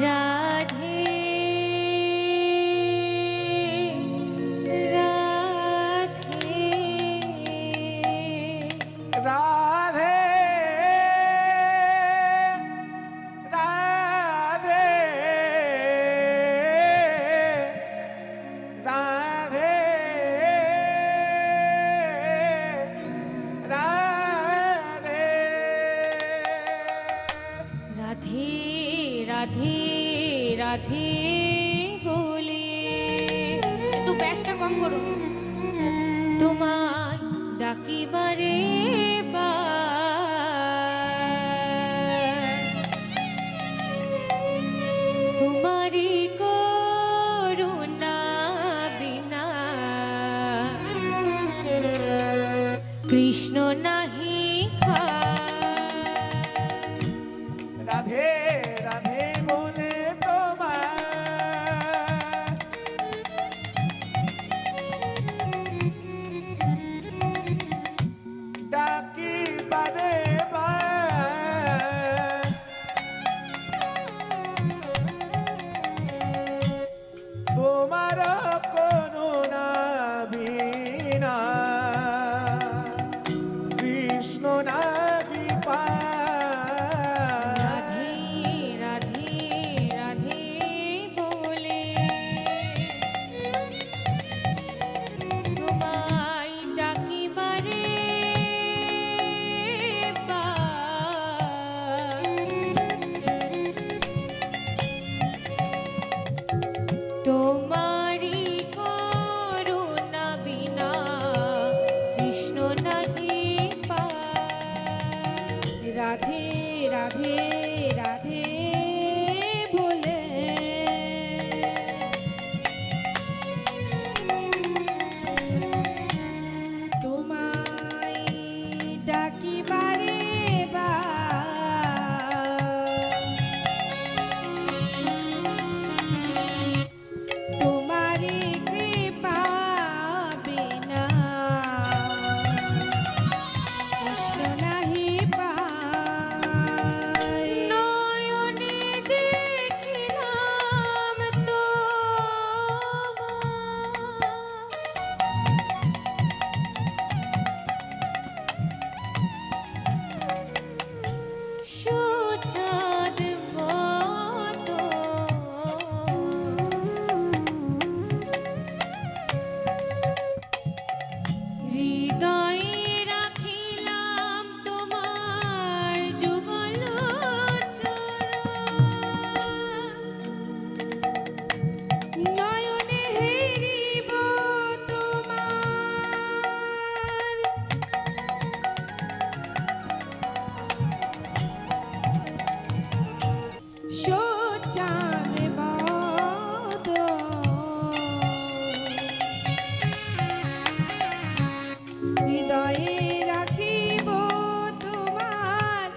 রাধে রাধে রাধে রাধে রাধে রাধে রাধে রাধে রাধে বলে একটু ব্যাসটা কম করো তোমায় ডাকিবারে তোমারি করুণা বিনা কৃষ্ণ নাহি রাধে রাধে বলে তোমার ডাকি বারে বার তোমার করুণা বিনা কৃষ্ণ নাহি পায়। রাধে রাধে রাধে বলে তোমায় ডাকিবারে তোমারি করুণা বিনা কৃষ্ণ নাহি পায়। রাধে রাধে রাধে বলে তোমায় ডাকিবারে তোমারি কৃপা বিনা কৃষ্ণ নাহি পায়। নয়নে দেখিলাম সুচাঁদ মতো হৃদয়ে রাখিলাম তোমার যুগল নয়নে হেরিব তোমার সোচাঁদ বদন। হৃদয়ে রাখিব তোমার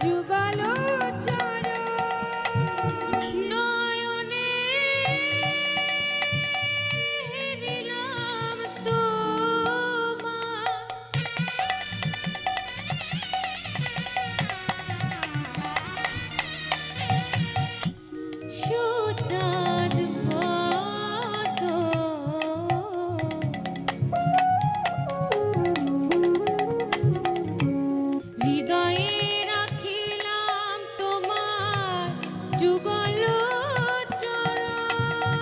যুগল চরণ। নয়নে হেরিলাম তোমার সুচাঁদ মতো হৃদয়ে রাখিলাম তোমার যুগল চরণ।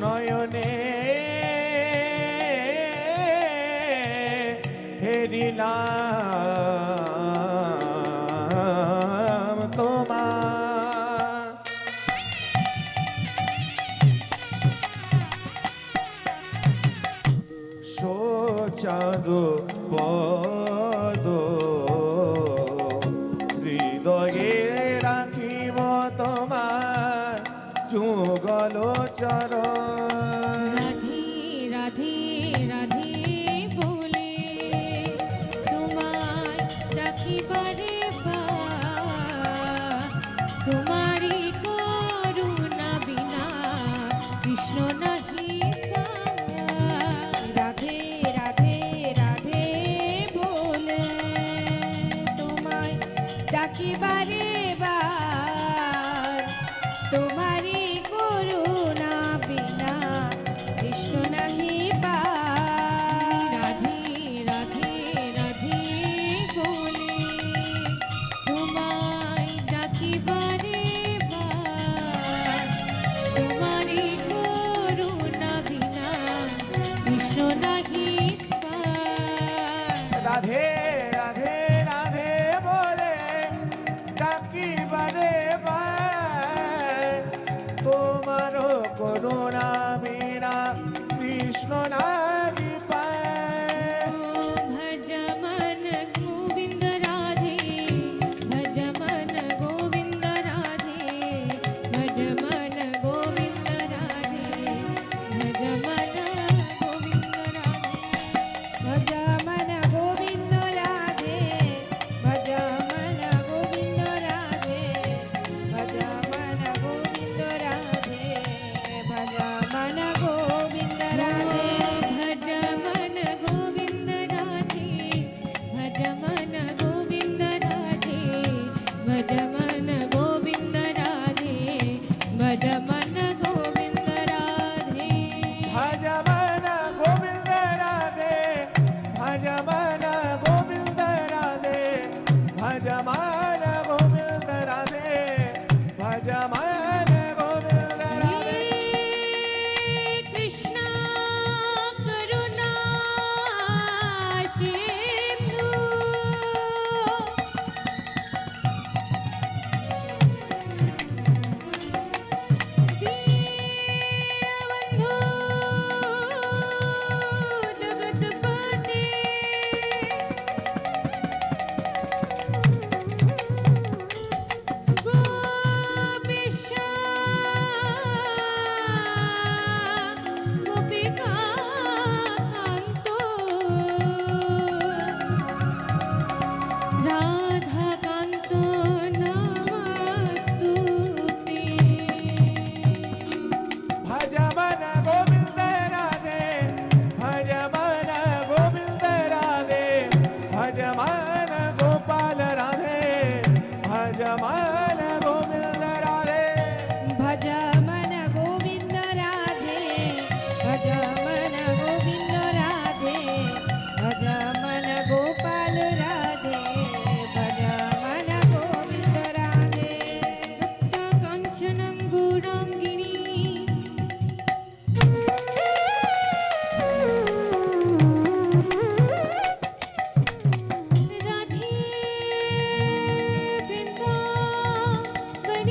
নয়নে হেরিলাম তোমার সোচাঁদ পদ হৃদয়ে রাখিব তোমার যুগল চরণ। রাধে রাধে রাধে বলে তোমায় ডাকিবারে তোমারি করুণা বিনা কৃষ্ণ নাহি পায়। রাধে রাধে রাধে বলে তোমায় ডাকিবারে বার কৃষ্ণ নাহি পায় भज मन गोविंद राधे भज मन गोविंद राधे भज मन गोविंद राधे भज मन गोविंद राधे भज मन गोविंद राधे भज मन गोविंद राधे भज मन गोविंद राधे भज मन गोविंद राधे भज मन गोविंद राधे भज मन गोविंद राधे भज मन गोविंद राधे भज मन गोविंद राधे भज मन गोविंद राधे भज मन गोविंद राधे भज मन गोविंद राधे कृष्ण करुणा सिंधु दीनबंधु जगतपते गोपीश गोपिका कांतो राधा कांतो नमस्तुते भज मन गोविंद राधे भज मन गोविंद राधे भज मन गोपाल राधे भज मन गोविंद राधे भज मन गोविंद राधे भज मन गोविंद राधे भज मन गोपाल राधे भज मन गोविंद राधे रक्त कांचनं गौरांगिणी राधे वृंदावनेश्वरी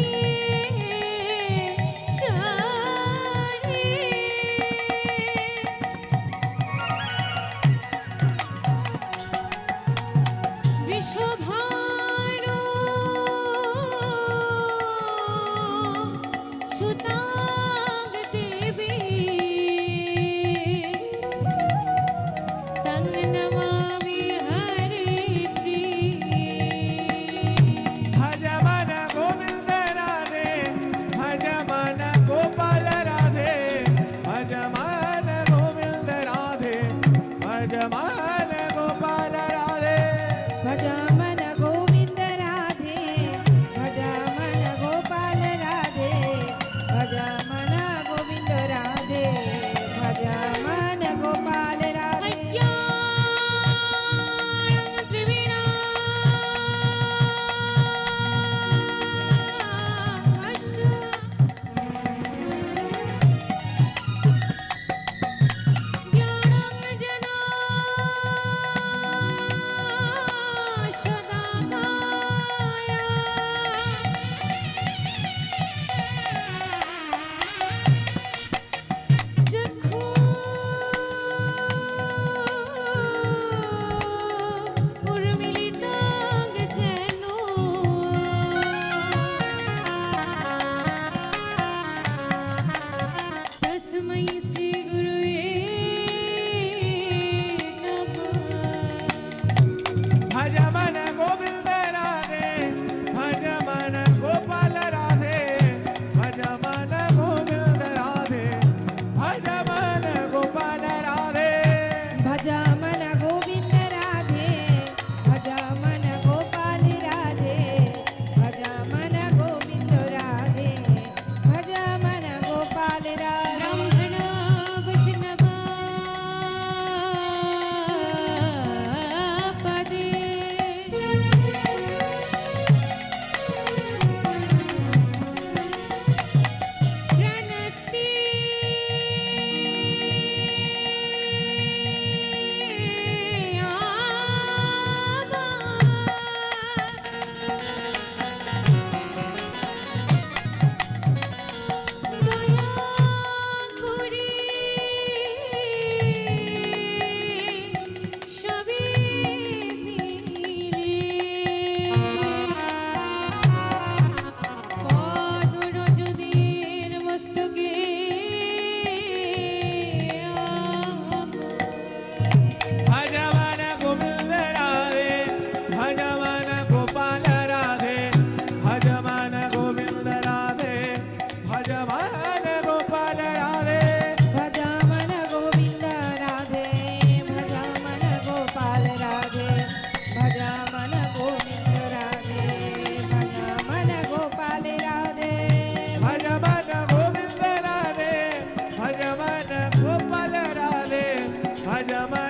भज मन